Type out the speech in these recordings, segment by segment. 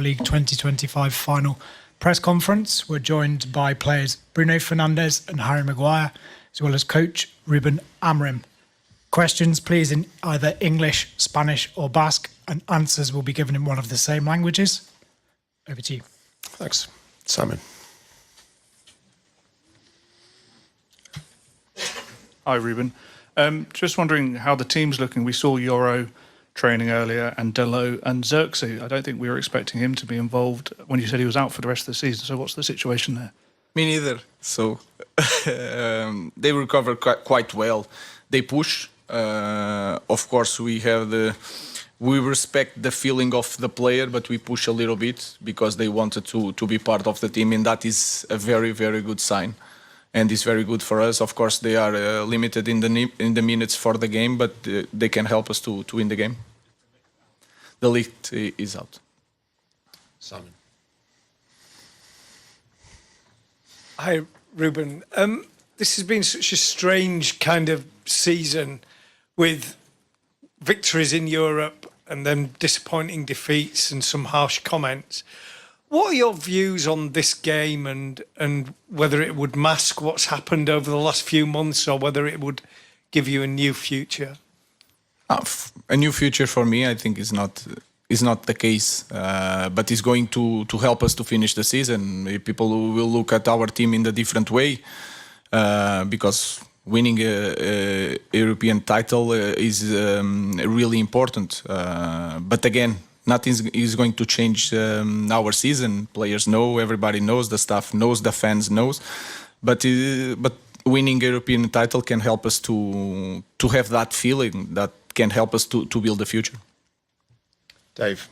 League 2025 final press conference. We're joined by players Bruno Fernandes and Harry Maguire, as well as coach Ruben Amorim. Questions, please, in either English, Spanish or Basque, and answers will be given in one of the same languages. Over to you. Thanks. Simon. Hi, Ruben. Just wondering how the team's looking. We saw Euro training earlier and Delo and Xerxes. I don't think we were expecting him to be involved when you said he was out for the rest of the season. So what's the situation there? Me neither. So they recover quite well. They push. Of course, we respect the feeling of the player, but we push a little bit because they wanted to be part of the team, and that is a very, very good sign. And it's very good for us. Of course, they are limited in the minutes for the game, but they can help us to win the game. The league is out. Simon. Hi, Ruben. This has been such a strange kind of season with victories in Europe and then disappointing defeats and some harsh comments. What are your views on this game and whether it would mask what's happened over the last few months or whether it would give you a new future? A new future for me, I think, is not the case, but it's going to help us to finish the season. People will look at our team in a different way because winning a European title is really important. But again, nothing is going to change our season. Players know, everybody knows, the staff knows, the fans knows. But winning a European title can help us to have that feeling that can help us to build the future. Dave.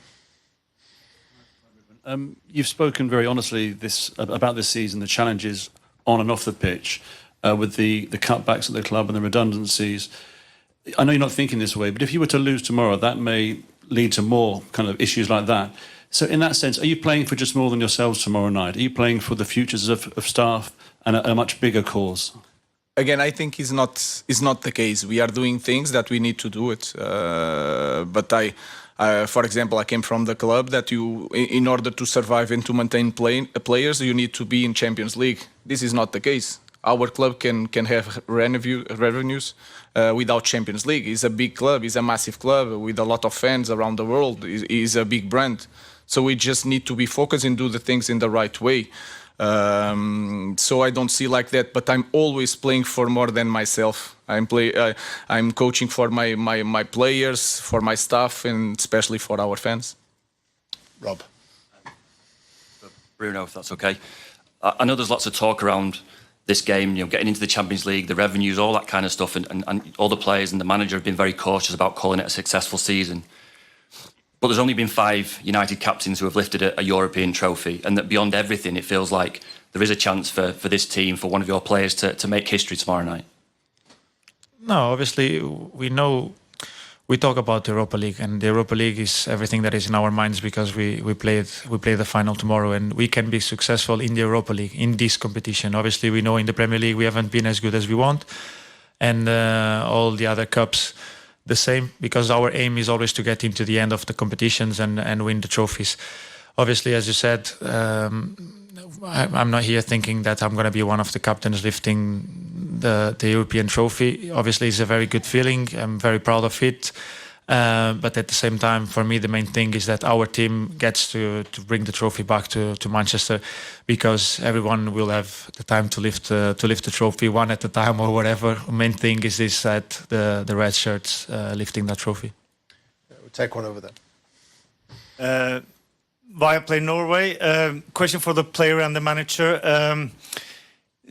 You've spoken very honestly about this season, the challenges on and off the pitch, with the cutbacks at the club and the redundancies. I know you're not thinking this way, but if you were to lose tomorrow, that may lead to more kind of issues like that. So in that sense, are you playing for just more than yourselves tomorrow night? Are you playing for the futures of staff and a much bigger cause? Again, I think it's not the case. We are doing things that we need to do it. But for example, I came from the club that in order to survive and to maintain players, you need to be in Champions League. This is not the case. Our club can have revenues without Champions League. It's a big club. It's a massive club with a lot of fans around the world. It's a big brand. So we just need to be focused and do the things in the right way. So I don't see like that, but I'm always playing for more than myself. I'm coaching for my players, for my staff, and especially for our fans. Rob. Bruno, if that's okay. I know there's lots of talk around this game, getting into the Champions League, the revenues, all that kind of stuff, and all the players and the manager have been very cautious about calling it a successful season. But there's only been 5 United captains who have lifted a European trophy, and that beyond everything, it feels like there is a chance for this team, for one of your players to make history tomorrow night. No, obviously, we talk about the Europa League, and the Europa League is everything that is in our minds because we play the final tomorrow, and we can be successful in the Europa League, in this competition. Obviously, we know in the Premier League we haven't been as good as we want, and all the other cups the same, because our aim is always to get into the end of the competitions and win the trophies. Obviously, as you said, I'm not here thinking that I'm going to be one of the captains lifting the European trophy. Obviously, it's a very good feeling. I'm very proud of it. But at the same time, for me, the main thing is that our team gets to bring the trophy back to Manchester, because everyone will have the time to lift the trophy one at a time or whatever. The main thing is this, that the red shirts lifting that trophy. We'll take one over there. Viaplay Norway. Question for the player and the manager.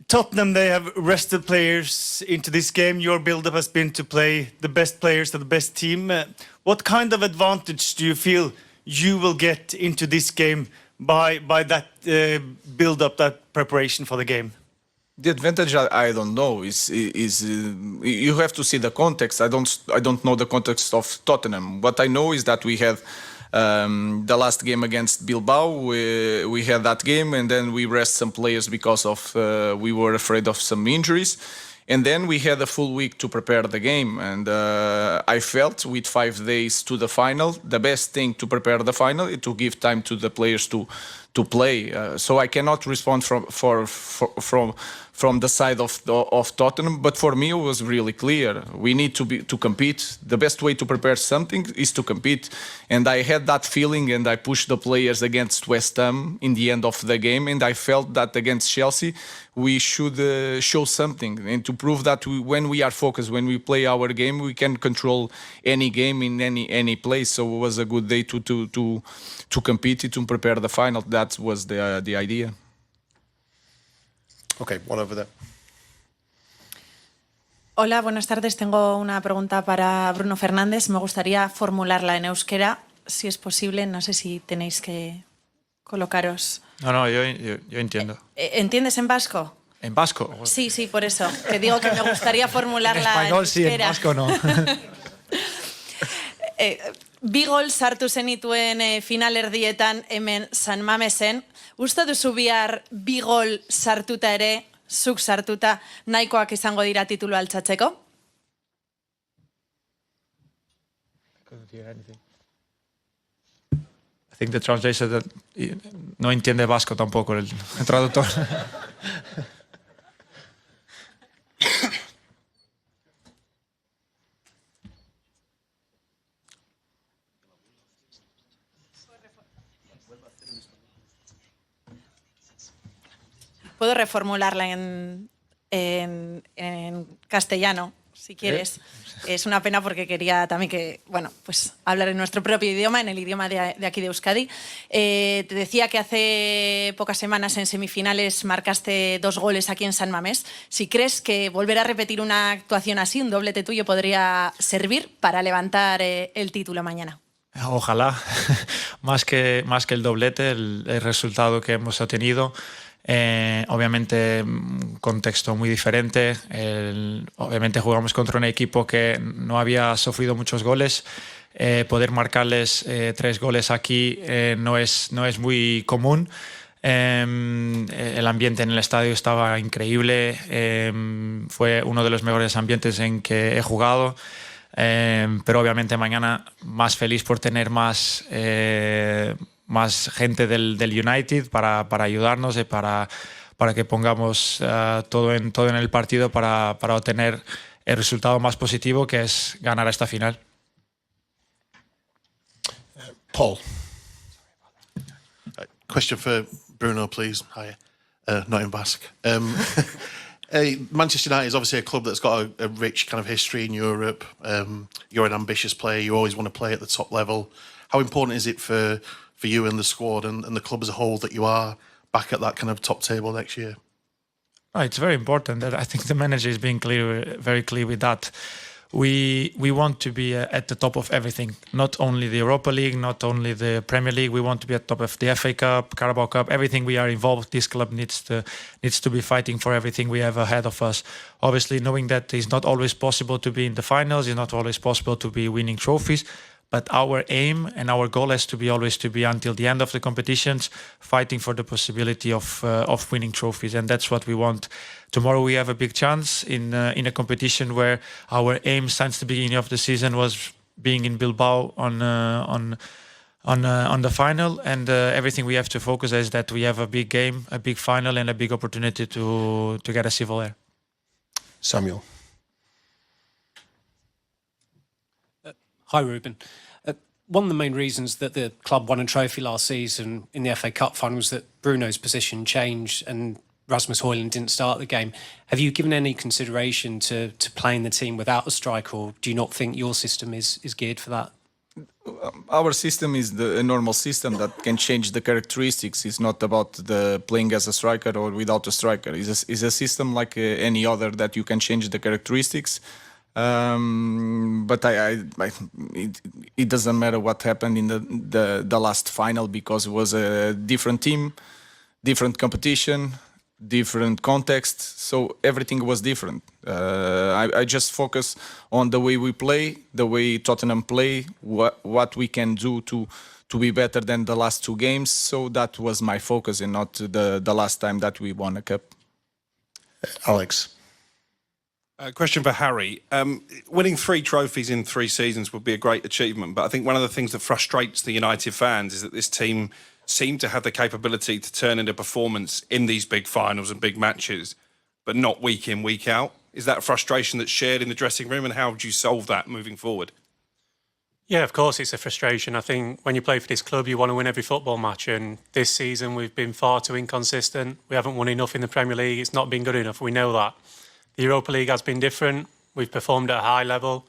Tottenham, they have rested players into this game. Your build-up has been to play the best players to the best team. What kind of advantage do you feel you will get into this game by that build-up, that preparation for the game? The advantage I don't know is you have to see the context. I don't know the context of Tottenham. What I know is that we had the last game against Bilbao, we had that game, and then we rest some players because of we were afraid of some injuries. And then we had a full week to prepare the game. And I felt with 5 days to the final, the best thing to prepare the final is to give time to the players to play. So I cannot respond from the side of Tottenham, but for me it was really clear. We need to compete. The best way to prepare something is to compete, and I had that feeling, and I pushed the players against West Ham in the end of the game, and I felt that against Chelsea we should show something, and to prove that when we are focused, when we play our game, we can control any game in any place. So it was a good day to compete, to prepare the final. That was the idea. Okay, one over there. Hola, buenas tardes. Tengo una pregunta para Bruno Fernández. Me gustaría formularla en euskera, si es posible. No sé si tenéis que colocaros. No, yo entiendo. ¿Entiendes en vasco? ¿En vasco? Sí, por eso. Que digo que me gustaría formularla En español sí, en euskera. vasco no. Bi gol sartu zenituen finalerdietan hemen San Mamesen. Uste duzu bihar bi gol sartuta ere, zuk sartuta, nahikoak izango dira titulu altxatzeko? I think the translator that no entiende vasco tampoco, el traductor. Puedo reformularla en castellano, si quieres. Es una pena porque quería también que, pues hablar en nuestro propio idioma, en el idioma de aquí de Euskadi. Te decía que hace pocas semanas en semifinales marcaste 2 goles aquí en San Mamés. Si crees que volver a repetir una actuación así, un doblete tuyo, podría servir para levantar el título mañana. Ojalá, más que el doblete, el resultado que hemos obtenido. Obviamente un contexto muy diferente. Obviamente jugamos contra un equipo que no había sufrido muchos goles. Poder marcarles 3 goles aquí no es muy común. El ambiente en el estadio estaba increíble. Fue uno de los mejores ambientes en que he jugado. Pero obviamente mañana más feliz por tener más gente del United para ayudarnos y para que pongamos todo en el partido para obtener el resultado más positivo, que es ganar esta final. Paul. Question for Bruno, please. Hi. Not in Basque. Manchester United is obviously a club that's got a rich kind of history in Europe. You're an ambitious player. You always want to play at the top level. How important is it for you and the squad and the club as a whole that you are back at that kind of top table next year? Oh, it's very important. I think the manager is being very clear with that. We want to be at the top of everything, not only the Europa League, not only the Premier League. We want to be at the top of the FA Cup, Carabao Cup, everything we are involved. This club needs to be fighting for everything we have ahead of us. Obviously, knowing that it's not always possible to be in the finals, it's not always possible to be winning trophies. But our aim and our goal has to be always to be until the end of the competitions, fighting for the possibility of winning trophies, and that's what we want. Tomorrow we have a big chance in a competition where our aim since the beginning of the season was being in Bilbao on the final, and everything we have to focus is that we have a big game, a big final, and a big opportunity to get a silver there. Samuel. Hi, Ruben. One of the main reasons that the club won a trophy last season in the FA Cup final was that Bruno's position changed and Rasmus Højlund didn't start the game. Have you given any consideration to playing the team without a striker, or do you not think your system is geared for that? Our system is a normal system that can change the characteristics. It's not about the playing as a striker or without a striker. It's a system like any other that you can change the characteristics. But it doesn't matter what happened in the last final, because it was a different team, different competition, different context, so everything was different. I just focus on the way we play, the way Tottenham play, what we can do to be better than the last 2 games. So that was my focus, and not the last time that we won a cup. Alex. Question for Harry. Winning 3 trophies in 3 seasons would be a great achievement, but I think one of the things that frustrates the United fans is that this team seem to have the capability to turn into performance in these big finals and big matches, but not week in, week out. Is that a frustration that's shared in the dressing room, and how would you solve that moving forward? Yeah, of course it's a frustration. I think when you play for this club, you want to win every football match, and this season we've been far too inconsistent. We haven't won enough in the Premier League. It's not been good enough. We know that. The Europa League has been different. We've performed at a high level,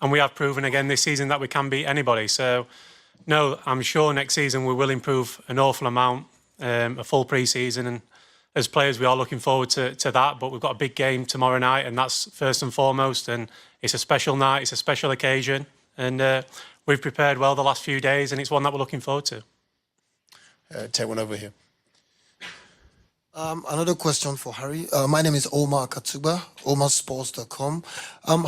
and we have proven again this season that we can beat anybody. So, no, I'm sure next season we will improve an awful amount, a full pre-season, and as players we are looking forward to that. But we've got a big game tomorrow night, and that's first and foremost, and it's a special night, it's a special occasion, and we've prepared well the last few days, and it's one that we're looking forward to. Take one over here. Another question for Harry. My name is Omar Katuba, omarsports.com.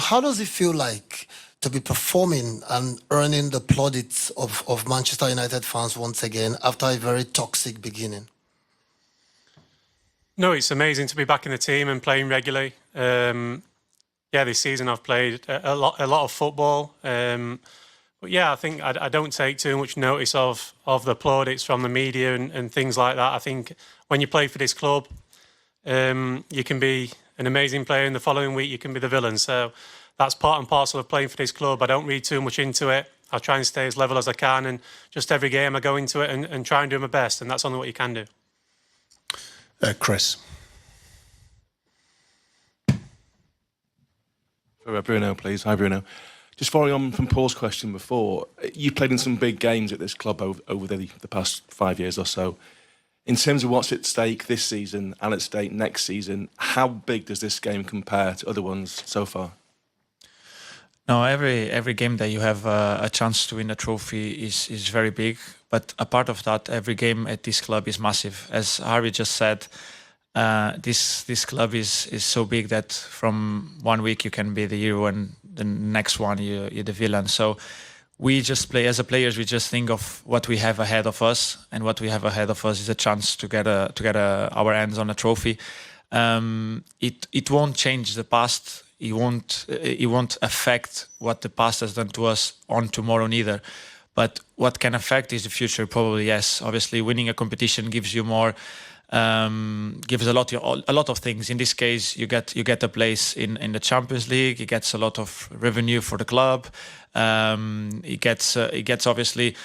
How does it feel like to be performing and earning the plaudits of Manchester United fans once again after a very toxic beginning? No, it's amazing to be back in the team and playing regularly. This season I've played a lot of football. But yeah, I think I don't take too much notice of the plaudits from the media and things like that. I think when you play for this club, you can be an amazing player, and the following week you can be the villain. So that's part and parcel of playing for this club. I don't read too much into it. I try and stay as level as I can, and just every game I go into it and try and do my best, and that's only what you can do. Chris. For Bruno, please. Hi, Bruno. Just following on from Paul's question before, you played in some big games at this club over the past 5 years or so. In terms of what's at stake this season and at stake next season, how big does this game compare to other ones so far? No, every game that you have a chance to win a trophy is very big. But a part of that, every game at this club is massive. As Harry just said, this club is so big that from 1 week you can be the hero and the next one you're the villain. So we just play, as a players, we just think of what we have ahead of us, and what we have ahead of us is a chance to get our hands on a trophy. It won't change the past. It won't affect what the past has done to us on tomorrow neither. But what can affect is the future, probably, yes. Obviously, winning a competition gives you more, gives a lot of things. In this case, you get a place in the Champions League. It gets a lot of revenue for the club. It gets obviously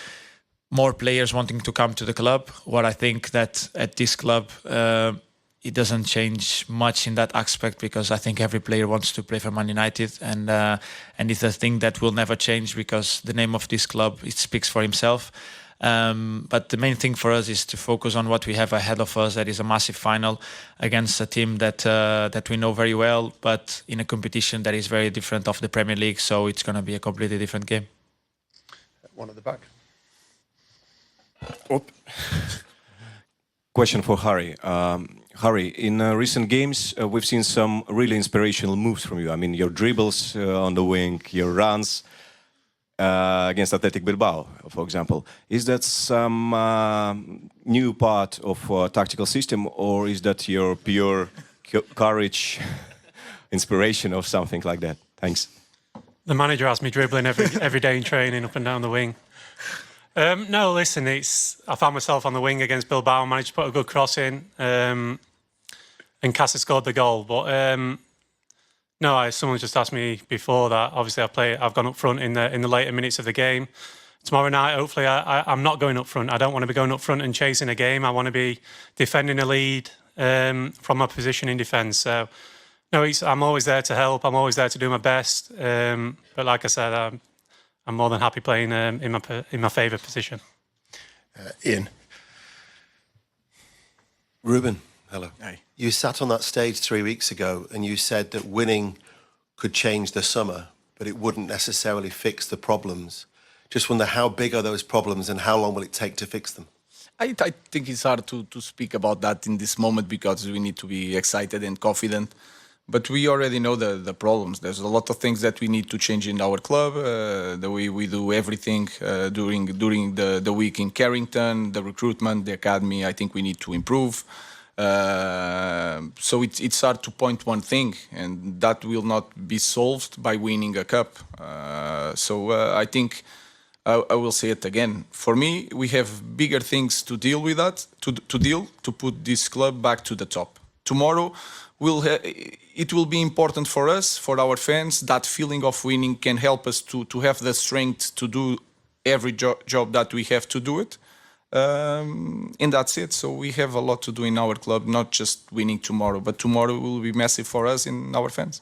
more players wanting to come to the club. What I think that at this club, it doesn't change much in that aspect, because I think every player wants to play for Man United, and it's a thing that will never change, because the name of this club, it speaks for himself. But the main thing for us is to focus on what we have ahead of us. That is a massive final against a team that we know very well, but in a competition that is very different of the Premier League. So it's going to be a completely different game. One at the back. Question for Harry. Harry, in recent games, we've seen some really inspirational moves from you. I mean, your dribbles on the wing, your runs against Athletic Bilbao, for example. Is that some new part of tactical system, or is that your pure courage, inspiration, or something like that? Thanks. The manager has me dribbling every day in training up and down the wing. No, listen, I found myself on the wing against Bilbao, managed to put a good cross in, and Casa scored the goal. But no, someone just asked me before that. Obviously, I've gone up front in the later minutes of the game. Tomorrow night, hopefully, I'm not going up front. I don't want to be going up front and chasing a game. I want to be defending a lead from my position in defence. So, no, I'm always there to help. I'm always there to do my best. But like I said, I'm more than happy playing in my favourite position. Ian. Ruben, hello. Hey. You sat on that stage 3 weeks ago and you said that winning could change the summer, but it wouldn't necessarily fix the problems. Just wonder, how big are those problems and how long will it take to fix them? I think it's hard to speak about that in this moment, because we need to be excited and confident. But we already know the problems. There's a lot of things that we need to change in our club, the way we do everything during the week in Carrington, the recruitment, the academy. I think we need to improve. So it's hard to point one thing, and that will not be solved by winning a cup. So I think I will say it again. For me, we have bigger things to deal with that, to put this club back to the top. Tomorrow, it will be important for us, for our fans. That feeling of winning can help us to have the strength to do every job that we have to do it. And that's it. So we have a lot to do in our club, not just winning tomorrow, but tomorrow will be massive for us and our fans.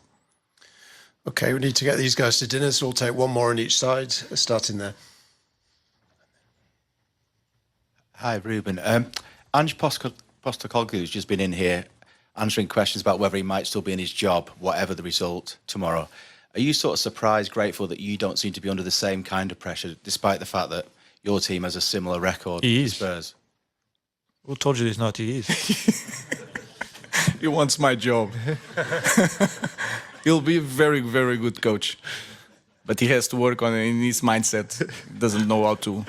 Okay, we need to get these guys to dinner, so we'll take one more on each side, starting there. Hi, Ruben. Ange Postecoglou has just been in here answering questions about whether he might still be in his job, whatever the result tomorrow. Are you sort of surprised, grateful that you don't seem to be under the same kind of pressure, despite the fact that your team has a similar record to Spurs? Who told you it's not? He is. He wants my job. He'll be a very, very good coach. But he has to work on it in his mindset. He doesn't know how to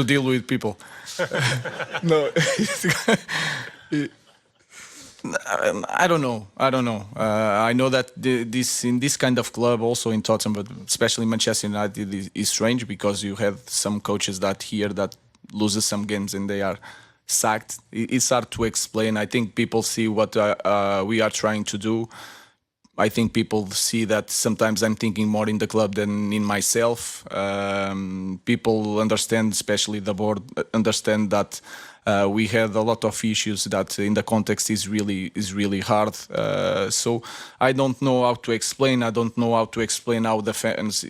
deal with people. No. I don't know. I know that in this kind of club, also in Tottenham, but especially Manchester United, is strange because you have some coaches that loses some games and they are sacked. It's hard to explain. I think people see what we are trying to do. I think people see that sometimes I'm thinking more in the club than in myself. People understand, especially the board, understand that we had a lot of issues that in the context is really hard. So I don't know how to explain. I don't know how to explain how the fans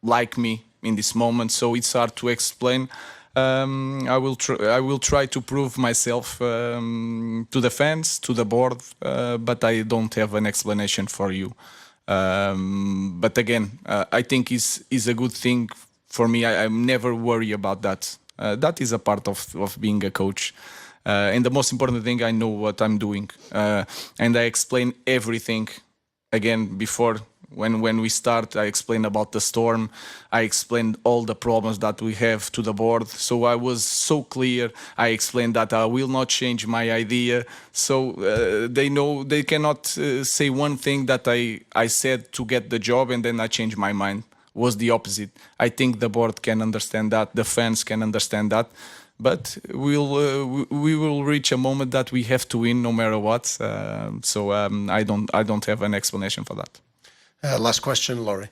like me in this moment. So it's hard to explain. I will try to prove myself to the fans, to the board, but I don't have an explanation for you. But again, I think is a good thing for me. I'm never worry about that. That is a part of being a coach. And the most important thing, I know what I'm doing. And I explain everything. Again, before, when we start, I explained about the storm. I explained all the problems that we have to the board. So I was so clear. I explained that I will not change my idea. So they know they cannot say one thing that I said to get the job and then I changed my mind. Was the opposite. I think the board can understand that, the fans can understand that, but we will reach a moment that we have to win no matter what. So I don't have an explanation for that. Last question, Laurie.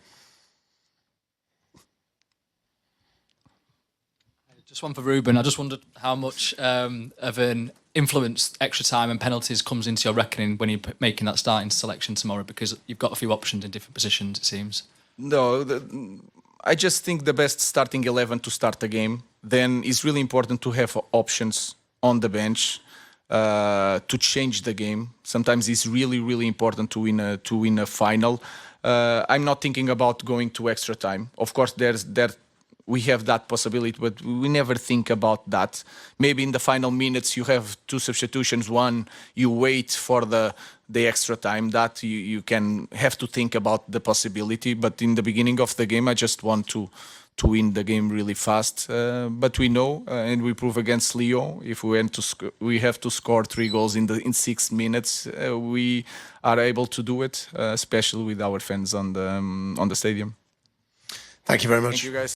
Just one for Ruben. I just wondered how much of an influence extra time and penalties comes into your reckoning when you're making that starting selection tomorrow, because you've got a few options in different positions, it seems. No, I just think the best starting 11 to start the game. Then it's really important to have options on the bench to change the game. Sometimes it's really important to win a final. I'm not thinking about going to extra time. Of course, we have that possibility, but we never think about that. Maybe in the final minutes you have two substitutions. One, you wait for the extra time. That you can have to think about the possibility. But in the beginning of the game, I just want to win the game really fast. But we know, and we prove against Lyon, if we have to score 3 goals in 6 minutes, we are able to do it, especially with our fans on the stadium. Thank you very much. Thank you, guys.